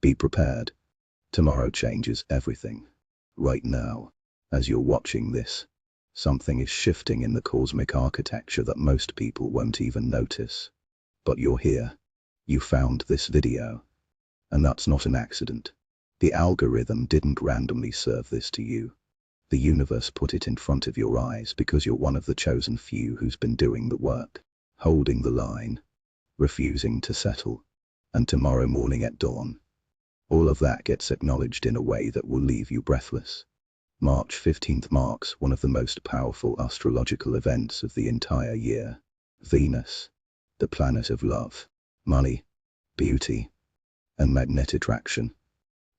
Be prepared. Tomorrow changes everything. Right now, as you're watching this, something is shifting in the cosmic architecture that most people won't even notice. But you're here. You found this video. And that's not an accident. The algorithm didn't randomly serve this to you. The universe put it in front of your eyes because you're one of the chosen few who's been doing the work, holding the line, refusing to settle. And tomorrow morning at dawn, all of that gets acknowledged in a way that will leave you breathless. March 15th marks one of the most powerful astrological events of the entire year. Venus, the planet of love, money, beauty, and magnetic attraction,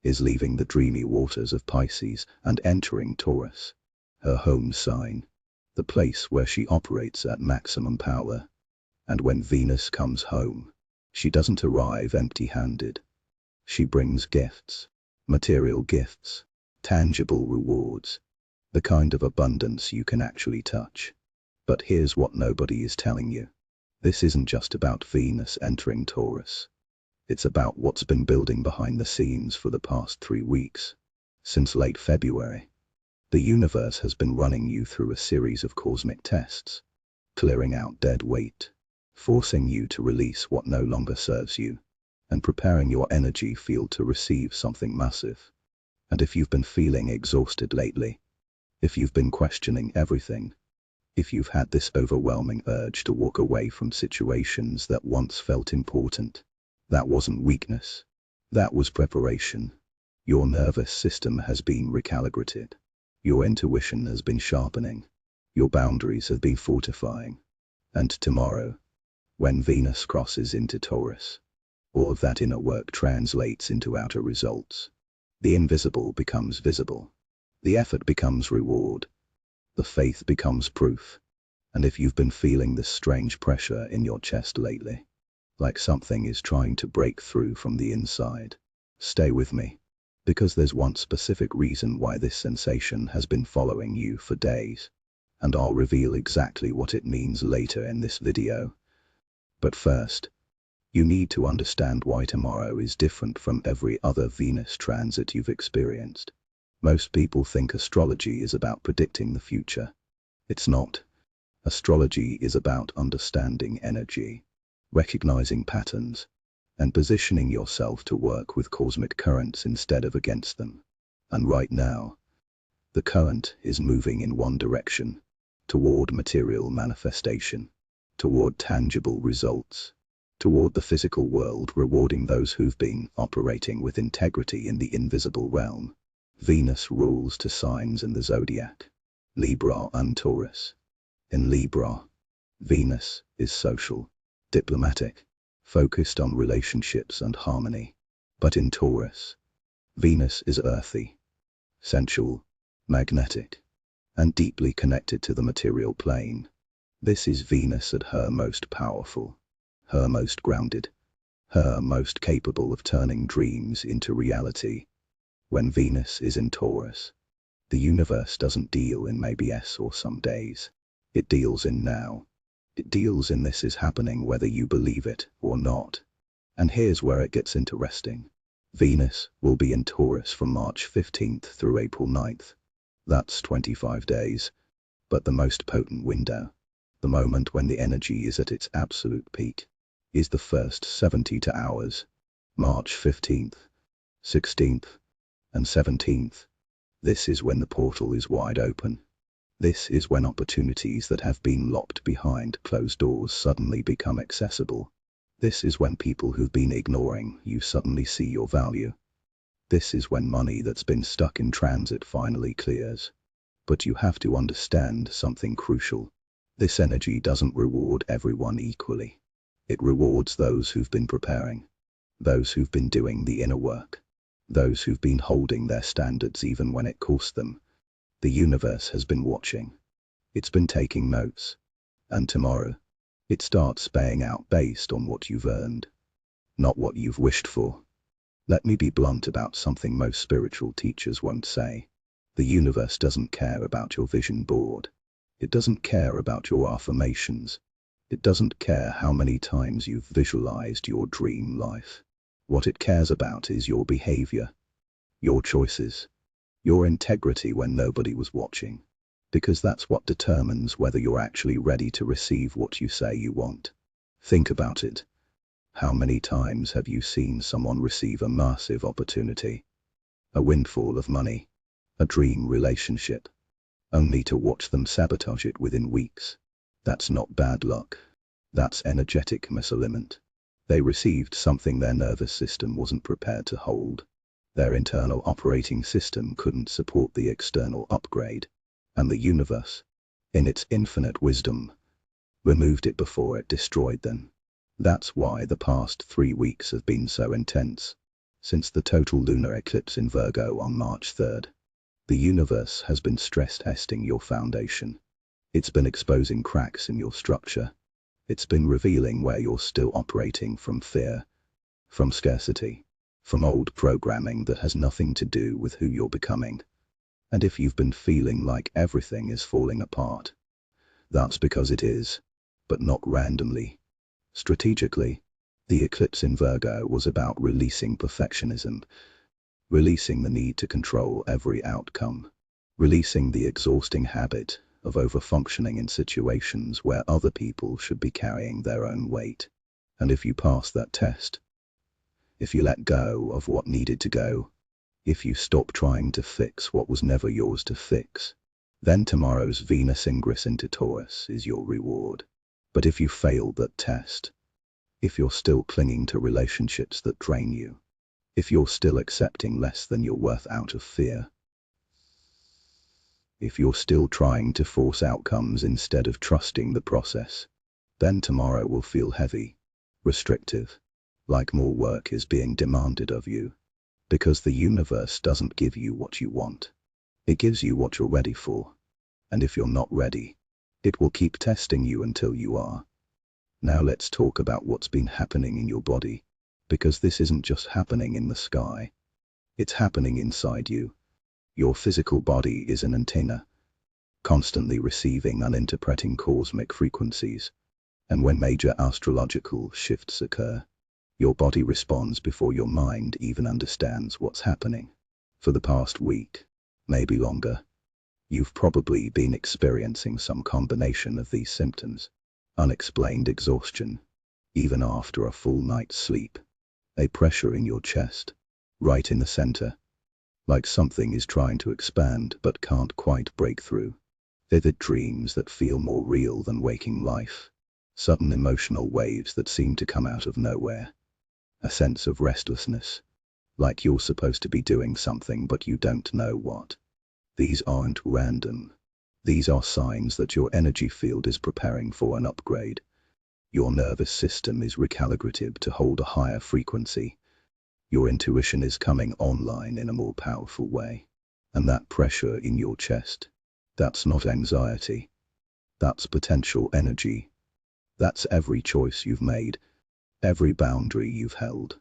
is leaving the dreamy waters of Pisces and entering Taurus, her home sign, the place where she operates at maximum power. And when Venus comes home, she doesn't arrive empty-handed. She brings gifts, material gifts, tangible rewards, the kind of abundance you can actually touch. But here's what nobody is telling you. This isn't just about Venus entering Taurus. It's about what's been building behind the scenes for the past 3 weeks. Since late February, the universe has been running you through a series of cosmic tests, clearing out dead weight, forcing you to release what no longer serves you, and preparing your energy field to receive something massive. And if you've been feeling exhausted lately, if you've been questioning everything, if you've had this overwhelming urge to walk away from situations that once felt important, that wasn't weakness. That was preparation. Your nervous system has been recalibrated. Your intuition has been sharpening. Your boundaries have been fortifying. And tomorrow, when Venus crosses into Taurus, all of that inner work translates into outer results. The invisible becomes visible. The effort becomes reward. The faith becomes proof. And if you've been feeling this strange pressure in your chest lately, like something is trying to break through from the inside, stay with me, because there's one specific reason why this sensation has been following you for days, and I'll reveal exactly what it means later in this video. But first, you need to understand why tomorrow is different from every other Venus transit you've experienced. Most people think astrology is about predicting the future. It's not. Astrology is about understanding energy, recognizing patterns, and positioning yourself to work with cosmic currents instead of against them. And right now, the current is moving in one direction, toward material manifestation, toward tangible results, toward the physical world rewarding those who've been operating with integrity in the invisible realm. Venus rules 2 signs in the Zodiac, Libra and Taurus. In Libra, Venus is social, diplomatic, focused on relationships and harmony. But in Taurus, Venus is earthy, sensual, magnetic, and deeply connected to the material plane. This is Venus at her most powerful, her most grounded, her most capable of turning dreams into reality. When Venus is in Taurus, the universe doesn't deal in maybe or some days. It deals in now. It deals in this is happening whether you believe it or not. And here's where it gets interesting. Venus will be in Taurus from March 15th through April 9th. That's 25 days. But the most potent window, the moment when the energy is at its absolute peak, is the first 72 hours. March 15th, 16th, and 17th. This is when the portal is wide open. This is when opportunities that have been locked behind closed doors suddenly become accessible. This is when people who've been ignoring you suddenly see your value. This is when money that's been stuck in transit finally clears. But you have to understand something crucial. This energy doesn't reward everyone equally. It rewards those who've been preparing, those who've been doing the inner work, those who've been holding their standards even when it cost them. The universe has been watching. It's been taking notes. And tomorrow, it starts paying out based on what you've earned, not what you've wished for. Let me be blunt about something most spiritual teachers won't say. The universe doesn't care about your vision board. It doesn't care about your affirmations. It doesn't care how many times you've visualized your dream life. What it cares about is your behavior, your choices, your integrity when nobody was watching. Because that's what determines whether you're actually ready to receive what you say you want. Think about it. How many times have you seen someone receive a massive opportunity, a windfall of money, a dream relationship, only to watch them sabotage it within weeks? That's not bad luck. That's energetic misalignment. They received something their nervous system wasn't prepared to hold. Their internal operating system couldn't support the external upgrade, and the universe, in its infinite wisdom, removed it before it destroyed them. That's why the past 3 weeks have been so intense. Since the total lunar eclipse in Virgo on March 3rd, the universe has been stress testing your foundation. It's been exposing cracks in your structure. It's been revealing where you're still operating from fear, from scarcity, from old programming that has nothing to do with who you're becoming. And if you've been feeling like everything is falling apart, that's because it is, but not randomly. Strategically, the eclipse in Virgo was about releasing perfectionism, releasing the need to control every outcome, releasing the exhausting habit of over-functioning in situations where other people should be carrying their own weight. And if you pass that test, if you let go of what needed to go, if you stop trying to fix what was never yours to fix, then tomorrow's Venus ingress into Taurus is your reward. But if you fail that test, if you're still clinging to relationships that drain you, if you're still accepting less than you're worth out of fear, if you're still trying to force outcomes instead of trusting the process, then tomorrow will feel heavy, restrictive, like more work is being demanded of you. Because the universe doesn't give you what you want. It gives you what you're ready for. And if you're not ready, it will keep testing you until you are. Now let's talk about what's been happening in your body, because this isn't just happening in the sky. It's happening inside you. Your physical body is an antenna, constantly receiving and interpreting cosmic frequencies. And when major astrological shifts occur, your body responds before your mind even understands what's happening. For the past week, maybe longer, you've probably been experiencing some combination of these symptoms. Unexplained exhaustion, even after a full night's sleep. A pressure in your chest, right in the center, like something is trying to expand but can't quite break through. Vivid dreams that feel more real than waking life. Sudden emotional waves that seem to come out of nowhere. A sense of restlessness, like you're supposed to be doing something but you don't know what. These aren't random. These are signs that your energy field is preparing for an upgrade. Your nervous system is recalibrated to hold a higher frequency. Your intuition is coming online in a more powerful way. And that pressure in your chest, that's not anxiety. That's potential energy. That's every choice you've made, every boundary you've held,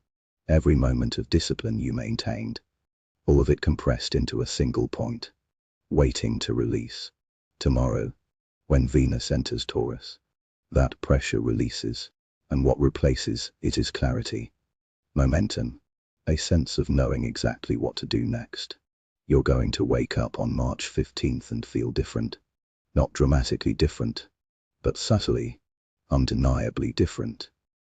every moment of discipline you maintained. All of it compressed into a single point, waiting to release. Tomorrow, when Venus enters Taurus, that pressure releases, and what replaces it is clarity, momentum, a sense of knowing exactly what to do next. You're going to wake up on March 15th and feel different. Not dramatically different, but subtly, undeniably different.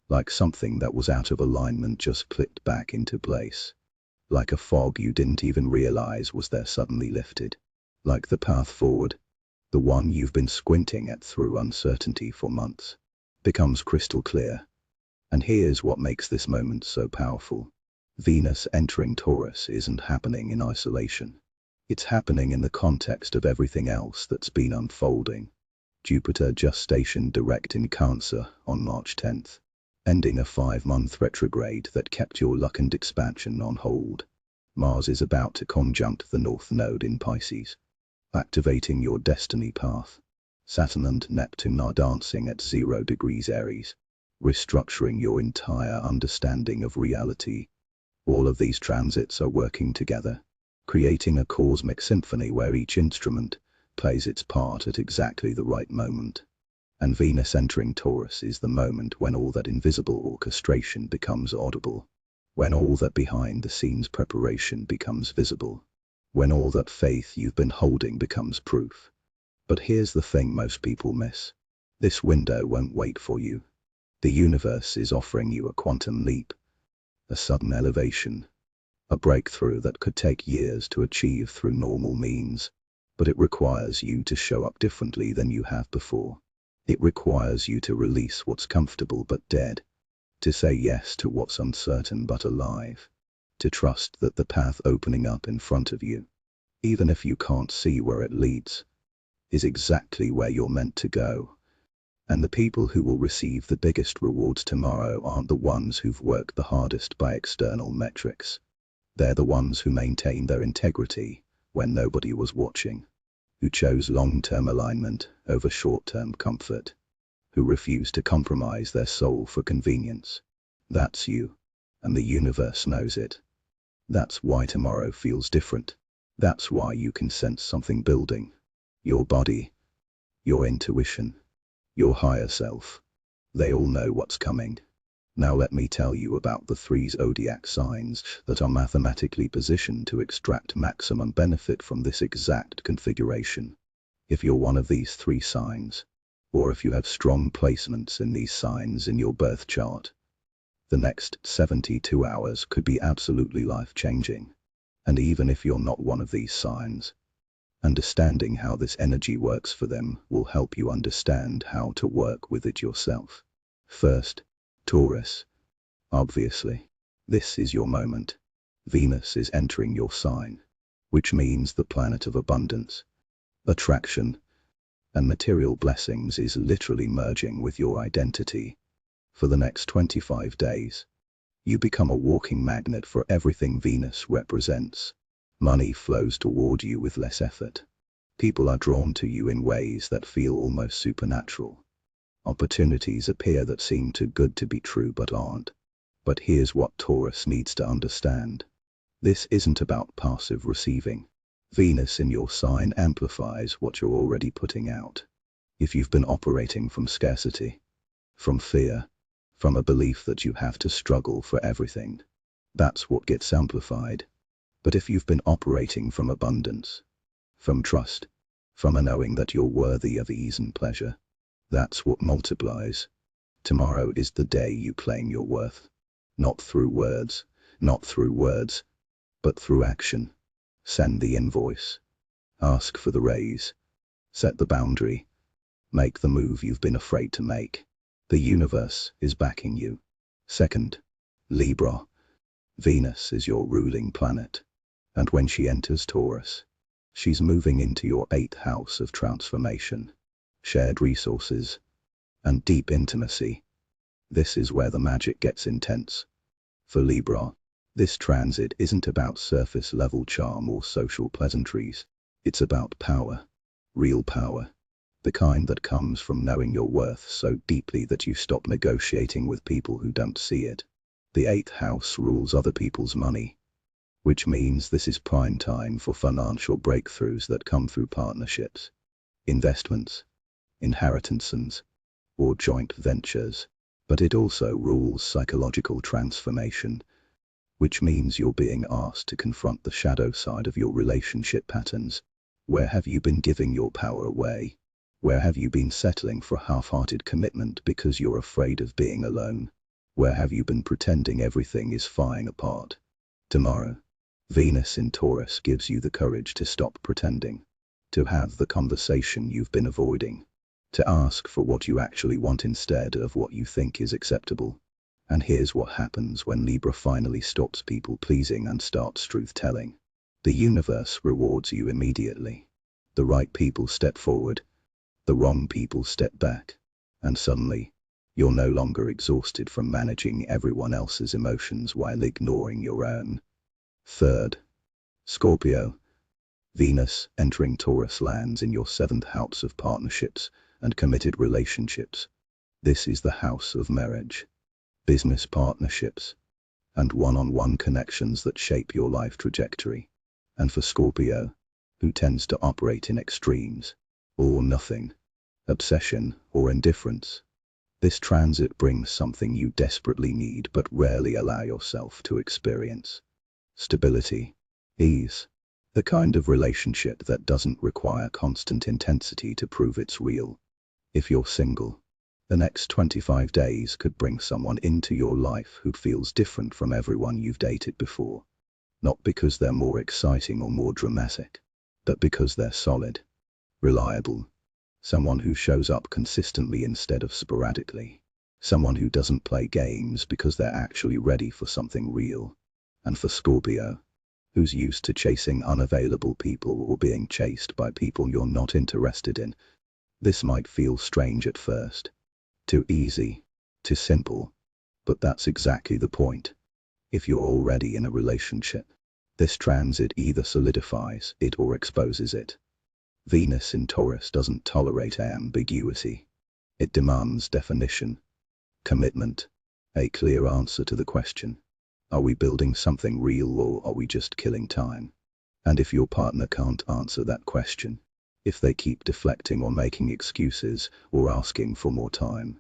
Like something that was out of alignment just clicked back into place. Like a fog you didn't even realize was there suddenly lifted. Like the path forward, the one you've been squinting at through uncertainty for months, becomes crystal clear. And here's what makes this moment so powerful. Venus entering Taurus isn't happening in isolation. It's happening in the context of everything else that's been unfolding. Jupiter just stationed direct in Cancer on March 10th, ending a 5-month retrograde that kept your luck and expansion on hold. Mars is about to conjunct the North Node in Pisces, activating your destiny path. Saturn and Neptune are dancing at 0 degrees Aries, restructuring your entire understanding of reality. All of these transits are working together, creating a cosmic symphony where each instrument plays its part at exactly the right moment. And Venus entering Taurus is the moment when all that invisible orchestration becomes audible. when all that behind the scenes preparation becomes visible, when all that faith you've been holding becomes proof. But here's the thing most people miss. This window won't wait for you. The universe is offering you a quantum leap, a sudden elevation, a breakthrough that could take years to achieve through normal means, but it requires you to show up differently than you have before. It requires you to release what's comfortable but dead, to say yes to what's uncertain but alive, to trust that the path opening up in front of you, even if you can't see where it leads, is exactly where you're meant to go. And the people who will receive the biggest rewards tomorrow aren't the ones who've worked the hardest by external metrics. They're the ones who maintained their integrity when nobody was watching, who chose long-term alignment over short-term comfort, who refused to compromise their soul for convenience. That's you, and the universe knows it. That's why tomorrow feels different. That's why you can sense something building. Your body, your intuition, your higher self. They all know what's coming. Now let me tell you about the 3 zodiac signs that are mathematically positioned to extract maximum benefit from this exact configuration. If you're one of these 3 signs, or if you have strong placements in these signs in your birth chart, the next 72 hours could be absolutely life-changing. And even if you're not one of these signs, understanding how this energy works for them will help you understand how to work with it yourself. First, Taurus. Obviously, this is your moment. Venus is entering your sign, which means the planet of abundance, attraction, and material blessings is literally merging with your identity. For the next 25 days, you become a walking magnet for everything Venus represents. Money flows toward you with less effort. People are drawn to you in ways that feel almost supernatural. Opportunities appear that seem too good to be true but aren't. But here's what Taurus needs to understand. This isn't about passive receiving. Venus in your sign amplifies what you're already putting out. If you've been operating from scarcity, from fear, from a belief that you have to struggle for everything, that's what gets amplified. But if you've been operating from abundance, from trust, from a knowing that you're worthy of ease and pleasure, that's what multiplies. Tomorrow is the day you claim your worth. Not through words, but through action. Send the invoice. Ask for the raise. Set the boundary. Make the move you've been afraid to make. The universe is backing you. Second, Libra. Venus is your ruling planet. And when she enters Taurus, she's moving into your 8th house of transformation, shared resources, and deep intimacy. This is where the magic gets intense. For Libra, this transit isn't about surface-level charm or social pleasantries. It's about power, real power, the kind that comes from knowing your worth so deeply that you stop negotiating with people who don't see it. The 8th house rules other people's money, which means this is prime time for financial breakthroughs that come through partnerships, investments, inheritances, or joint ventures. But it also rules psychological transformation, which means you're being asked to confront the shadow side of your relationship patterns. Where have you been giving your power away? Where have you been settling for half-hearted commitment because you're afraid of being alone? Where have you been pretending everything is falling apart? Tomorrow, Venus in Taurus gives you the courage to stop pretending, to have the conversation you've been avoiding, to ask for what you actually want instead of what you think is acceptable. And here's what happens when Libra finally stops people-pleasing and starts truth-telling. The universe rewards you immediately. The right people step forward, the wrong people step back, and suddenly, you're no longer exhausted from managing everyone else's emotions while ignoring your own. Third, Scorpio. Venus entering Taurus lands in your 7th house of partnerships and committed relationships. This is the house of marriage, business partnerships, and one-on-one connections that shape your life trajectory. And for Scorpio, who tends to operate in extremes, all or nothing, obsession or indifference, This transit brings something you desperately need but rarely allow yourself to experience. Stability. Ease. The kind of relationship that doesn't require constant intensity to prove it's real. If you're single, the next 25 days could bring someone into your life who feels different from everyone you've dated before. Not because they're more exciting or more dramatic, but because they're solid, reliable. Someone who shows up consistently instead of sporadically. Someone who doesn't play games because they're actually ready for something real. And for Scorpio, who's used to chasing unavailable people or being chased by people you're not interested in, this might feel strange at first. Too easy, too simple. But that's exactly the point. If you're already in a relationship, this transit either solidifies it or exposes it. Venus in Taurus doesn't tolerate ambiguity. It demands definition, commitment, a clear answer to the question, are we building something real or are we just killing time? And if your partner can't answer that question, if they keep deflecting or making excuses or asking for more time,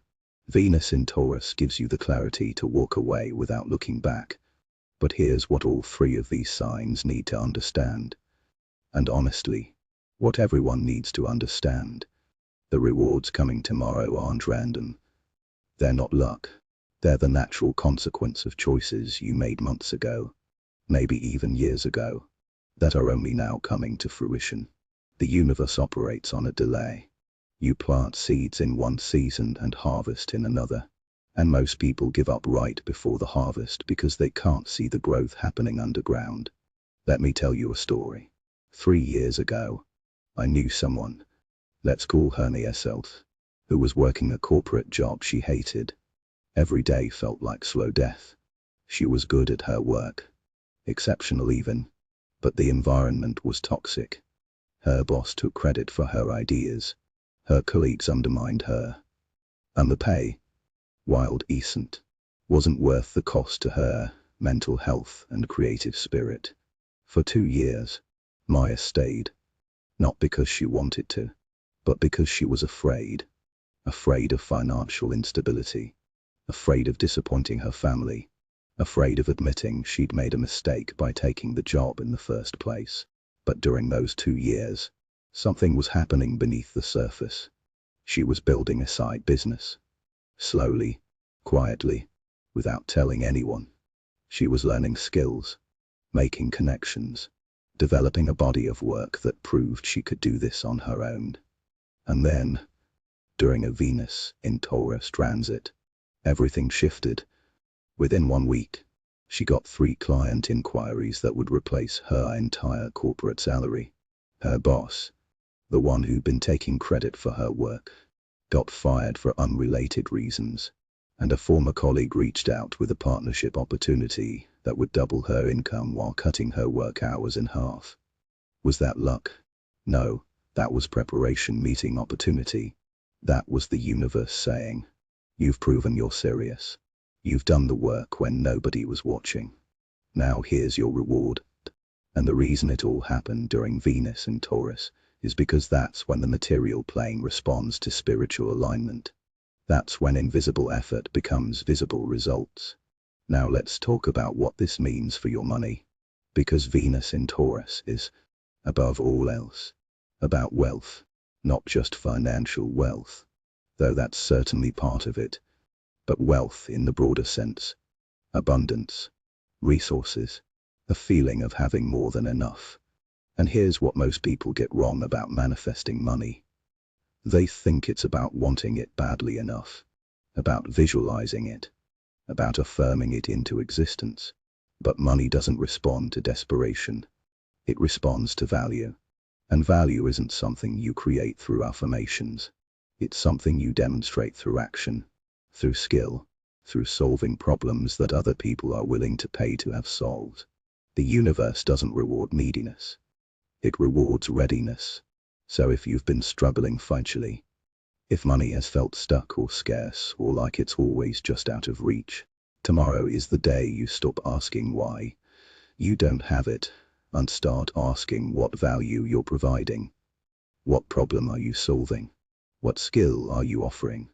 Venus in Taurus gives you the clarity to walk away without looking back. But here's what all three of these signs need to understand. And honestly, what everyone needs to understand. The rewards coming tomorrow aren't random. They're not luck. They're the natural consequence of choices you made months ago, maybe even years ago, that are only now coming to fruition. The universe operates on a delay. You plant seeds in one season and harvest in another. And most people give up right before the harvest because they can't see the growth happening underground. Let me tell you a story. 3 years ago, I knew someone, let's call her Nia Self, who was working a corporate job she hated. Every day felt like slow death. She was good at her work, exceptional even, but the environment was toxic. Her boss took credit for her ideas. Her colleagues undermined her. And the pay, while decent, wasn't worth the cost to her mental health and creative spirit. For 2 years, Maya stayed, not because she wanted to, but because she was afraid of financial instability, afraid of disappointing her family, afraid of admitting she'd made a mistake by taking the job in the first place. But during those 2 years, something was happening beneath the surface. She was building a side business. Slowly, quietly, without telling anyone. She was learning skills, making connections, developing a body of work that proved she could do this on her own. And then, during a Venus in Taurus transit, everything shifted. Within 1 week, she got 3 client inquiries that would replace her entire corporate salary. Her boss, the one who'd been taking credit for her work, got fired for unrelated reasons, and a former colleague reached out with a partnership opportunity that would double her income while cutting her work hours in half. Was that luck? No, that was preparation meeting opportunity. That was the universe saying, you've proven you're serious. You've done the work when nobody was watching. Now here's your reward. And the reason it all happened during Venus and Taurus is because that's when the material plane responds to spiritual alignment. That's when invisible effort becomes visible results. Now let's talk about what this means for your money. Because Venus in Taurus is, above all else, about wealth, not just financial wealth, though that's certainly part of it, but wealth in the broader sense. Abundance, resources, a feeling of having more than enough. And here's what most people get wrong about manifesting money. They think it's about wanting it badly enough, about visualizing it, about affirming it into existence. But money doesn't respond to desperation. It responds to value. And value isn't something you create through affirmations. It's something you demonstrate through action, through skill, through solving problems that other people are willing to pay to have solved. The universe doesn't reward neediness. It rewards readiness. So if you've been struggling financially, if money has felt stuck or scarce or like it's always just out of reach, tomorrow is the day you stop asking why you don't have it and start asking what value you're providing. What problem are you solving? What skill are you offering?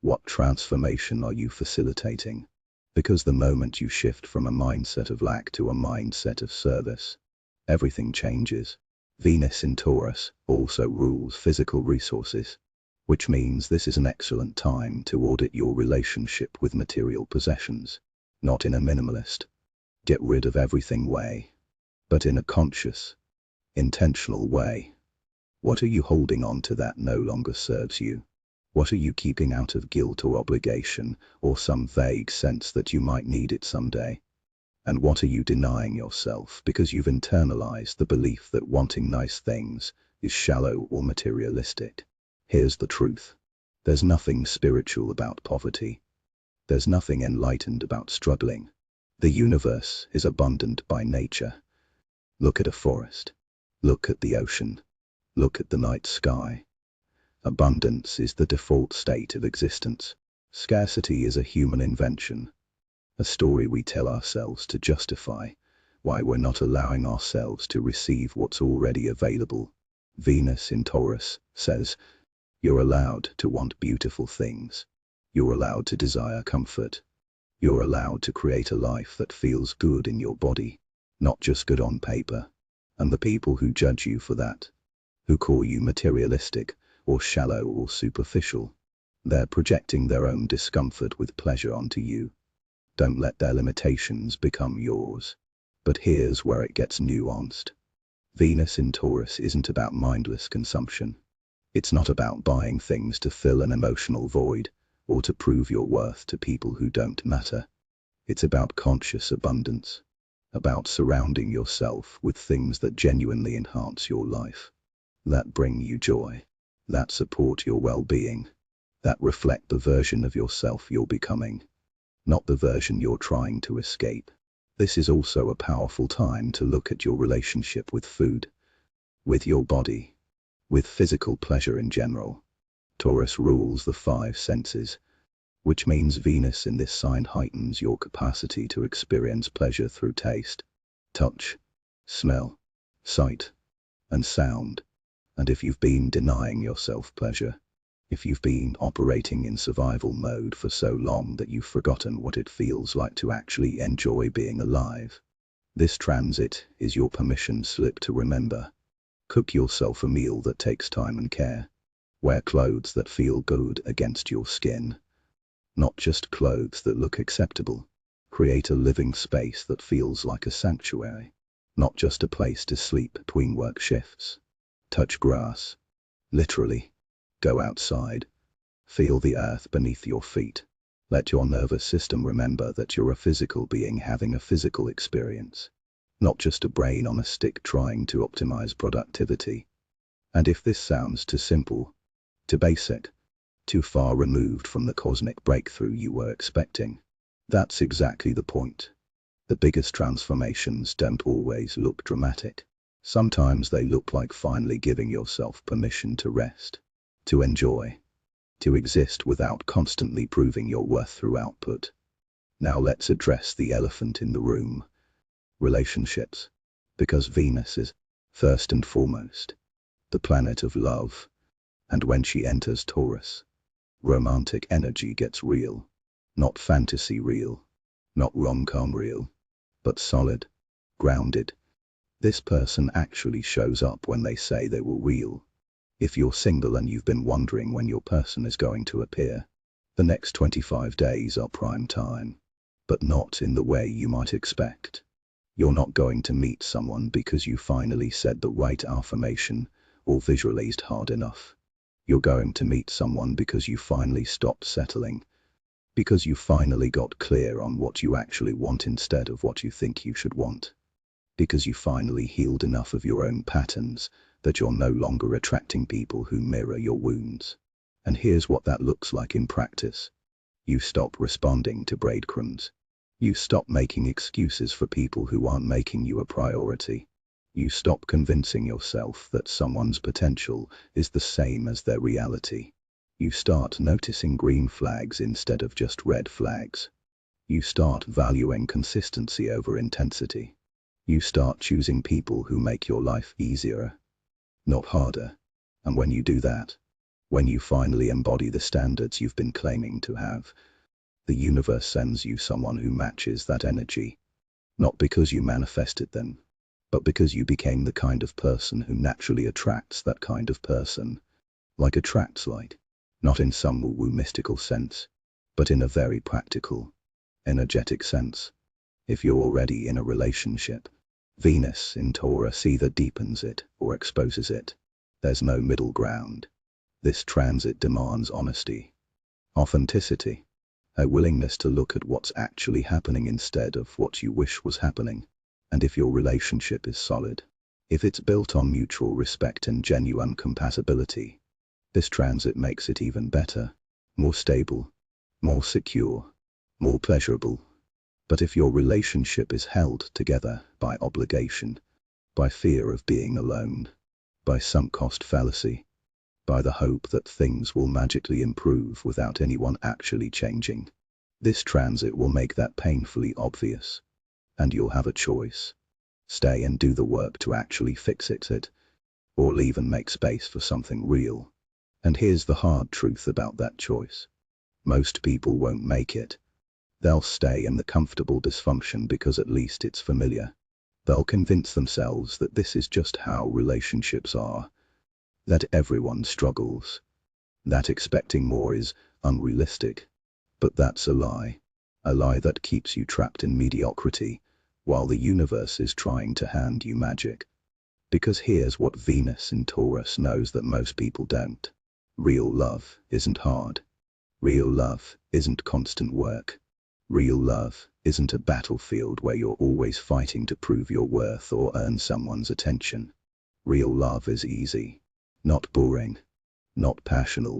What transformation are you facilitating? Because the moment you shift from a mindset of lack to a mindset of service, everything changes. Venus in Taurus also rules physical resources, which means this is an excellent time to audit your relationship with material possessions, not in a minimalist, get rid of everything way, but in a conscious, intentional way. What are you holding on to that no longer serves you? What are you keeping out of guilt or obligation, or some vague sense that you might need it someday? And what are you denying yourself because you've internalized the belief that wanting nice things is shallow or materialistic? Here's the truth. There's nothing spiritual about poverty. There's nothing enlightened about struggling. The universe is abundant by nature. Look at a forest. Look at the ocean. Look at the night sky. Abundance is the default state of existence. Scarcity is a human invention, a story we tell ourselves to justify why we're not allowing ourselves to receive what's already available. Venus in Taurus says, you're allowed to want beautiful things. You're allowed to desire comfort. You're allowed to create a life that feels good in your body, not just good on paper. And the people who judge you for that, who call you materialistic or shallow or superficial, they're projecting their own discomfort with pleasure onto you. Don't let their limitations become yours. But here's where it gets nuanced. Venus in Taurus isn't about mindless consumption. It's not about buying things to fill an emotional void or to prove your worth to people who don't matter. It's about conscious abundance, about surrounding yourself with things that genuinely enhance your life, that bring you joy, that support your well-being, that reflect the version of yourself you're becoming, not the version you're trying to escape. This is also a powerful time to look at your relationship with food, with your body, with physical pleasure in general. Taurus rules the five senses, which means Venus in this sign heightens your capacity to experience pleasure through taste, touch, smell, sight, and sound. And if you've been denying yourself pleasure, if you've been operating in survival mode for so long that you've forgotten what it feels like to actually enjoy being alive, this transit is your permission slip to remember. Cook yourself a meal that takes time and care. Wear clothes that feel good against your skin, not just clothes that look acceptable. Create a living space that feels like a sanctuary, not just a place to sleep between work shifts. Touch grass, literally. Go outside. Feel the earth beneath your feet. Let your nervous system remember that you're a physical being having a physical experience, not just a brain on a stick trying to optimize productivity. And if this sounds too simple, too basic, too far removed from the cosmic breakthrough you were expecting, that's exactly the point. The biggest transformations don't always look dramatic. Sometimes they look like finally giving yourself permission to rest, to enjoy, to exist without constantly proving your worth through output. Now let's address the elephant in the room: relationships. Because Venus is, first and foremost, the planet of love, and when she enters Taurus, romantic energy gets real. Not fantasy real, not rom-com real, but solid, grounded. This person actually shows up when they say they will real. If you're single and you've been wondering when your person is going to appear, the next 25 days are prime time, but not in the way you might expect. You're not going to meet someone because you finally said the right affirmation or visualized hard enough. You're going to meet someone because you finally stopped settling, because you finally got clear on what you actually want instead of what you think you should want, because you finally healed enough of your own patterns that you're no longer attracting people who mirror your wounds. And here's what that looks like in practice. You stop responding to breadcrumbs. You stop making excuses for people who aren't making you a priority. You stop convincing yourself that someone's potential is the same as their reality. You start noticing green flags instead of just red flags. You start valuing consistency over intensity. You start choosing people who make your life easier, not harder. And when you do that, When you finally embody the standards you've been claiming to have, the universe sends you someone who matches that energy, not because you manifested them, but because you became the kind of person who naturally attracts that kind of person, like attracts light, not in some woo-woo mystical sense, but in a very practical, energetic sense. If you're already in a relationship, Venus in Taurus either deepens it or exposes it. There's no middle ground. This transit demands honesty, authenticity, a willingness to look at what's actually happening instead of what you wish was happening. And if your relationship is solid, if it's built on mutual respect and genuine compatibility, this transit makes it even better, more stable, more secure, more pleasurable. But if your relationship is held together by obligation, by fear of being alone, by sunk cost fallacy, by the hope that things will magically improve without anyone actually changing, this transit will make that painfully obvious. And you'll have a choice. Stay and do the work to actually fix it, or leave and make space for something real. And here's the hard truth about that choice. Most people won't make it. They'll stay in the comfortable dysfunction because at least it's familiar. They'll convince themselves that this is just how relationships are, that everyone struggles, that expecting more is unrealistic. But that's a lie that keeps you trapped in mediocrity, while the universe is trying to hand you magic. Because here's what Venus in Taurus knows that most people don't. Real love isn't hard. Real love isn't constant work. Real love isn't a battlefield where you're always fighting to prove your worth or earn someone's attention. Real love is easy, not boring, not passional,